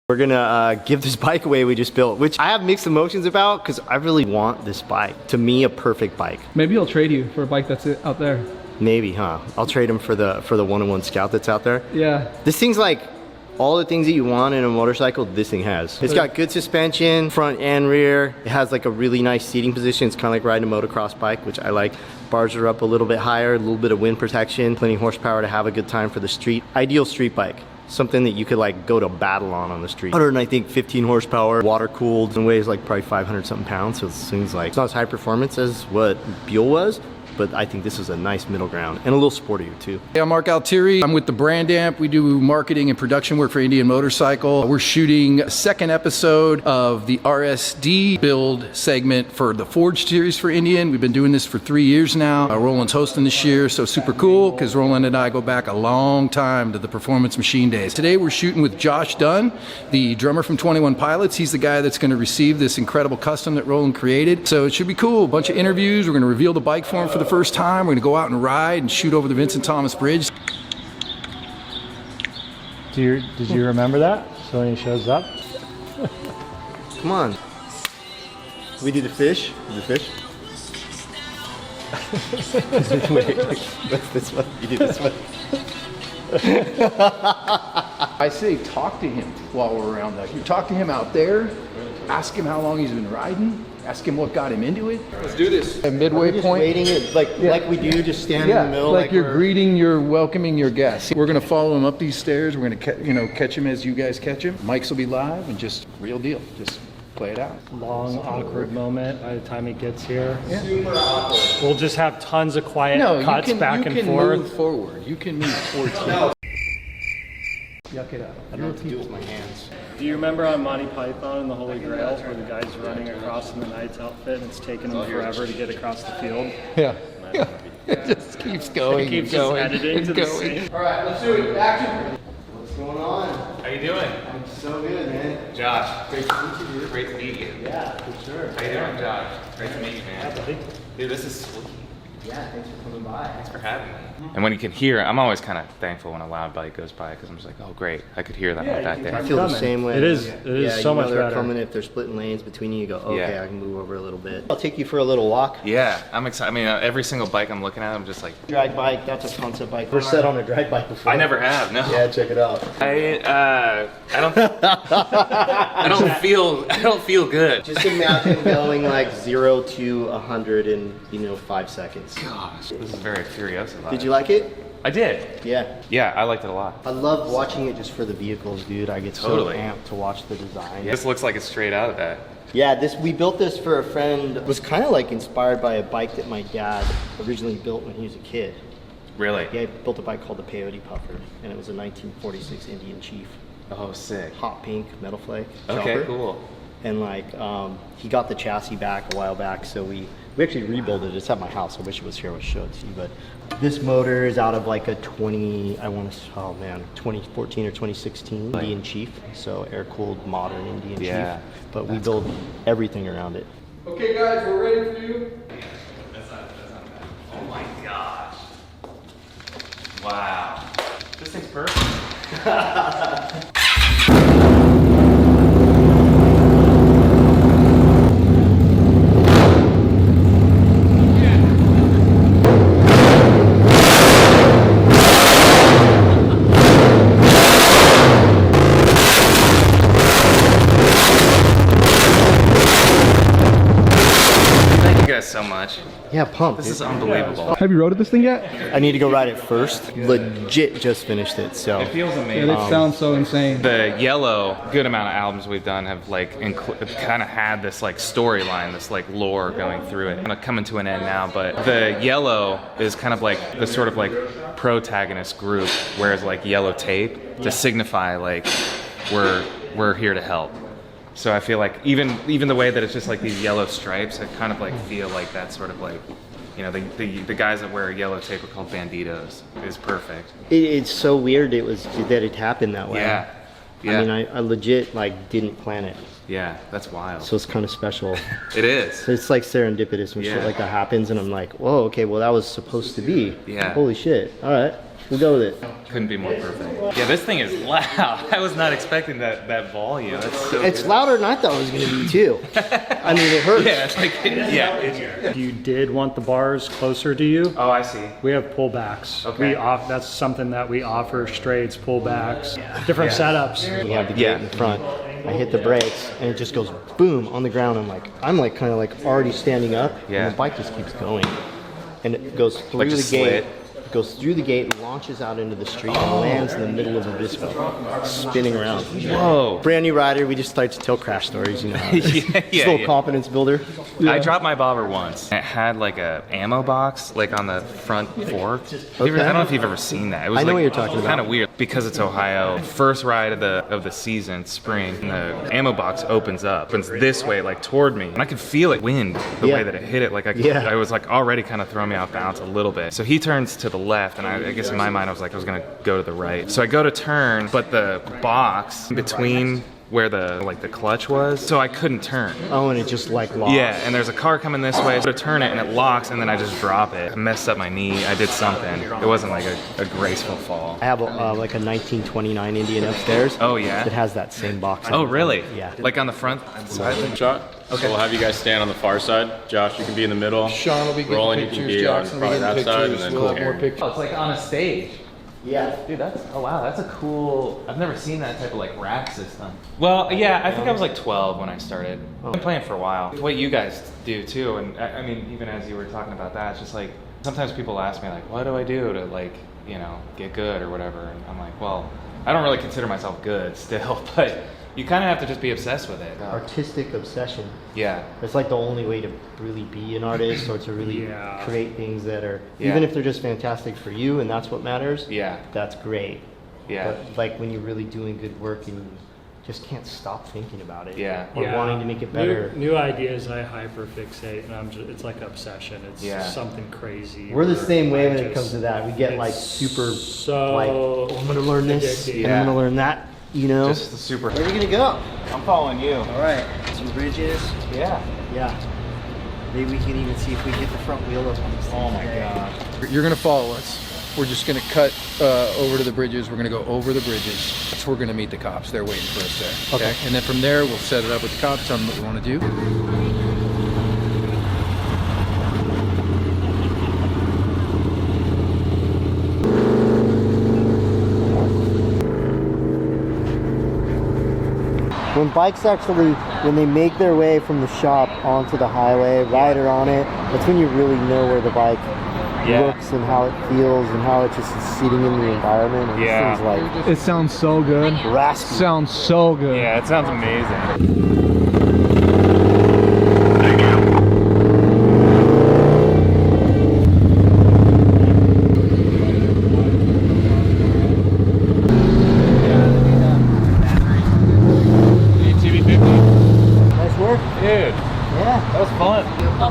We're gonna give this bike away we just built, which I have mixed emotions about because I really want this bike. To me, a perfect bike. Maybe he'll trade you for a bike that's out there. Maybe, huh? I'll trade him for the 101 Scout that's out there. Yeah. This thing's like all the things that you want in a motorcycle, this thing has. It's got good suspension, front and rear. It has like a really nice seating position. It's kind of like riding a motocross bike, which I like. Bars are up a little bit higher, a little bit of wind protection, plenty of horsepower to have a good time for the street. Ideal street bike. Something that you could like go to battle on the street. 115 horsepower, water cooled, and weighs like probably 500 something pounds. So this thing's like, it's not as high performance as what Buell was, but I think this is a nice middle ground and a little sportier too. Hey, I'm Mark Altieri. I'm with the Brand Amp. We do marketing and production work for Indian Motorcycle. We're shooting a second episode of the RSD build segment for the Forge series for Indian. We've been doing this for 3 years now. Roland's hosting this year, so super cool because Roland and I go back a long time to the Performance Machine days. Today we're shooting with Josh Dunn, the drummer from 21 Pilots. He's the guy that's going to receive this incredible custom that Roland created. So it should be cool. A bunch of interviews. We're going to reveal the bike for him for the first time. We're going to go out and ride and shoot over the Vincent Thomas Bridge. Did you remember that? So when he shows up? Come on. We do the fish. Do the fish. Wait, what's this one? You do this one. I say talk to him while we're around that. You talk to him out there, ask him how long he's been riding, ask him what got him into it. Let's do this. A midway Just point. waiting it like we do, just stand in the middle. Like you're greeting, you're welcoming your guests. We're gonna follow him up these stairs. We're gonna catch him as you guys catch him. Mics will be live and just real deal. Just play it out. Long, awkward moment by the time he gets here. Yeah. Super awkward. We'll just have tons of quiet cuts back and forth. forth. Move forward. You can move towards him. Yuck it up. I don't know what to do with my hands. Do you remember on Monty Python and the Holy Grail where the guy's running across in the knight's outfit and it's taking him forever to get across the field? Yeah. It just keeps going. It keeps and going, just editing and to the going. scene. All right, let's do it. Action. What's going on? How you doing? I'm so good, man. Josh. Great to meet you, dude. Great to meet you. Yeah, for sure. How you doing, Josh? Great to meet you, man. Dude, this is sweet. Yeah, thanks for coming by. Thanks for having me. And when you can hear, I'm always kind of thankful when a loud bike goes by because I'm just like, oh great, I could hear that back I there. feel the same way. It is so you know much they're better. coming if they're splitting lanes between you. You go, okay, Yeah. I can move over a little bit. I'll take you for a little walk. Yeah, I'm excited. I mean, every single bike I'm looking at, I'm just like, Drag bike, that's a concept bike. We're set on a drag bike before. I never have. No. Yeah, check it out. I don't. I don't feel good. Just imagine going like 0 to 100 in 5 seconds. Gosh, this is very Furiosa vibe. Did you like it? I did. Yeah. Yeah, I liked it a lot. I love watching it just for the vehicles, dude. I get Totally. so amped to watch the design. This looks like it's straight out of that. Yeah, we built this for a friend. It was kind of like inspired by a bike that my dad originally built when he was a kid. Really? Yeah, he built a bike called the Peyote Puffer, and it was a 1946 Indian Chief. Oh, sick. Hot pink metal flake. Okay, chopper. cool. And like, he got the chassis back a while back, so we actually rebuilt it. It's at my house. I wish it was here. I would show it to you. But this motor is out of like a 2014 or 2016 Indian Chief. So air-cooled modern Indian Yeah, Chief. But we build everything around it. Okay, guys, we're ready for you. That's not bad. Oh my gosh. Wow. This thing's perfect. Thank you guys so much. Yeah, pumped. This dude. is unbelievable. Have you rode this thing yet? I need to go ride it first. Legit just finished it, so. It feels Yeah, amazing. it sounds so insane. The yellow, good amount of albums we've done have like kind of had this like storyline, this like lore going through it. Kind of coming to an end now, but the yellow is kind of like the sort of like protagonist group, whereas like yellow tape to signify like we're here to help. So I feel like even the way that it's just like these yellow stripes, I kind of like feel like that's sort of like, you know, the guys that wear yellow tape are called banditos. Is perfect. It's so weird that it happened that way. Yeah. I mean, I legit like didn't plan it. Yeah, that's wild. So it's kind of special. It is. It's like serendipitous when shit Yeah. like that happens, and I'm like, whoa, okay, well that was supposed to be. Yeah. Holy shit. All right, we'll go with it. Couldn't be more perfect. Yeah, this thing is loud. I was not expecting that volume. That's so It's good. louder than I thought it was gonna be too. I mean, it hurts. Yeah, it's like, yeah. If you did want the bars closer to you, Oh, I see. we have pullbacks. Okay. That's something that we offer, straights, pullbacks, different setups. We have the gate in front. I hit the brakes and it just goes boom on the ground. I'm like kind of like already standing up, Yeah. and the bike just keeps going, and it goes through Like the just gate. slid? It goes through the gate, launches out into the street, and lands in the middle of Obispo, spinning around. Whoa. Brand new rider, we just start to tell crash stories, you know. How it is. Yeah, Just a little yeah. confidence builder. I dropped my bobber once. It had like a ammo box like on the front fork. I don't know if you've ever seen that. It was I know like, what you're talking about. Kind of weird because it's Ohio. First ride of the season, spring. And the ammo box opens this way, like toward me, and I could feel it wind the Yeah. way that it hit it. Like Yeah. I was like already kind of throwing me off balance a little bit. So he turns to the left, and I guess in my mind I was like I was gonna go to the right. So I go to turn, but the box between where the clutch was, so I couldn't turn. Oh, and it just like lost. Yeah, and there's a car coming this way, so I turn it and it locks, and then I just drop it. I messed up my knee. I did something. It wasn't like a graceful fall. I have like a 1929 Indian upstairs. Oh, yeah? That has that same box. Oh, really? Yeah. Like on the front side? Shot. Okay. So we'll have you guys stand on the far side. Josh, you can be in the middle. Sean will be getting Roland, pictures. you can be on Jackson will probably be that getting side, and pictures. then We'll have more Aaron. pictures. Oh, it's like on a stage. Yeah. Dude, that's a cool, I've never seen that type of like rack system. Well, yeah, I think I was like 12 when I started. I've been playing for a while. What you guys do too, and I mean, even as you were talking about that, it's just like, sometimes people ask me like, what do I do to like, you know, get good or whatever, and I'm like, well, I don't really consider myself good still, but you kind of have to just be obsessed with it. Artistic obsession. Yeah. It's like the only way to really be an artist or to really Yeah. create things that are, Yeah. even if they're just fantastic for you and that's what matters, Yeah. that's great. Yeah. But like when you're really doing good work and you just can't stop thinking about it. Yeah. Or wanting to make it better. New ideas, I hyperfixate, and it's like obsession. It's Yeah. something crazy. We're the where same way I when it just- comes to that. We get it's like super so like, oh, I'm gonna learn this, addictive. and I'm gonna learn that, you know? Just the super. Where are you gonna go? I'm following you. All right, some bridges. Yeah. Yeah. Maybe we can even see if we get the front wheel up on this thing. Oh my today. god. You're gonna follow us. We're just gonna cut over to the bridges. We're gonna go over the bridges. That's where we're gonna meet the cops. They're waiting for us there. Okay. And then from there, we'll set it up with the cops. Tell them what we want to do. When bikes actually, when they make their way from the shop onto the highway, rider on it, that's when you really know where the bike looks and how it feels and how it just is sitting in the environment. And Yeah. This thing's like It sounds so good. raspy. Sounds so good. Yeah, it sounds amazing. Nice work. Dude, Yeah. that was fun.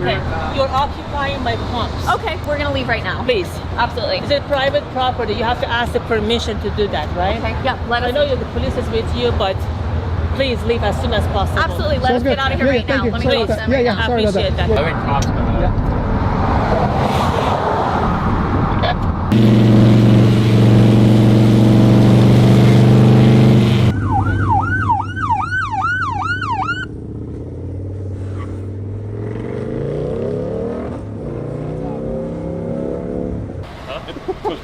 Okay, you're occupying my pumps. Okay, we're gonna leave right now. Please. Absolutely. It's a private property. You have to ask the permission to do that, right? Okay, yeah, let I us. know the police is with you, but please leave as soon as possible. Absolutely, let us Sounds good. get out of here Yeah, right thank now. you. Let me Sorry talk about to that. them right Yeah, now. I sorry about appreciate that. that. I think cops coming up.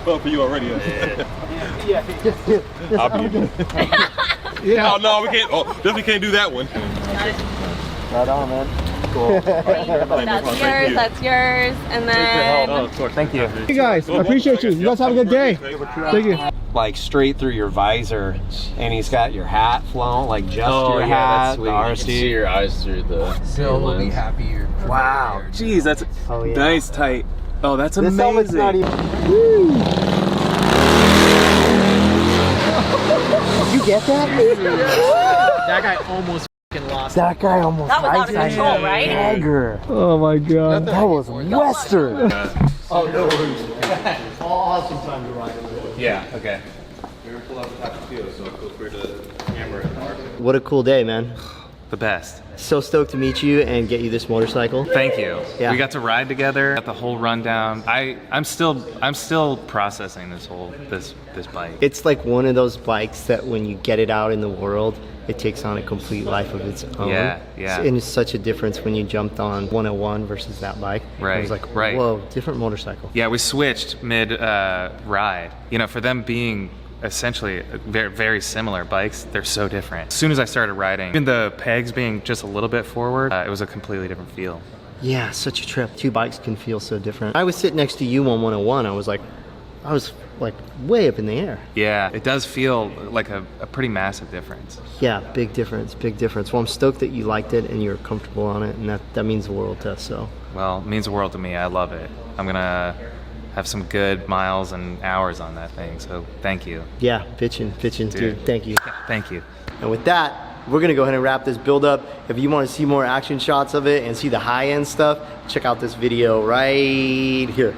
Well, for you already. I'll be. Yeah. Oh no, we can't. Oh, definitely can't do that one. Right on, man. That's yours, that's yours, and then of course. Thank you. Hey guys, I appreciate you. You guys have a good day. Thank you. Like straight through your visor, and he's got your hat flown, like just your hat, the RSD. your eyes through the. Bill will be happy you're. Wow, jeez, that's Oh yeah. nice tight. Oh, that's This helmet's amazing. not even. Did you get that? That guy almost lost. That guy almost. that was out of ice-iced control, right? Dagger. Oh my god. That was Western. Oh no worries. Awesome time to ride. Yeah, okay. What a cool day, man. The best. So stoked to meet you and get you this motorcycle. Thank you. Yeah. We got to ride together, got the whole rundown. I'm still processing this bike. It's like one of those bikes that when you get it out in the world, it takes on a complete life of its own. Yeah, yeah. And it's such a difference when you jumped on 101 versus that bike. Right, It was like, right. whoa, different motorcycle. Yeah, we switched mid ride. You know, for them being essentially very, very similar bikes, they're so different. As soon as I started riding, even the pegs being just a little bit forward, it was a completely different feel. Yeah, such a trip. Two bikes can feel so different. I was sitting next to you on 101. I was like way up in the air. Yeah, it does feel like a pretty massive difference. Yeah, big difference, big difference. Well, I'm stoked that you liked it and you're comfortable on it, and that means the world to us, so. Well, it means the world to me. I love it. I'm gonna have some good miles and hours on that thing, so thank you. Yeah, pitching, dude. Thank you. Thank you. And with that, we're gonna go ahead and wrap this build up. If you want to see more action shots of it and see the high end stuff, check out this video right here.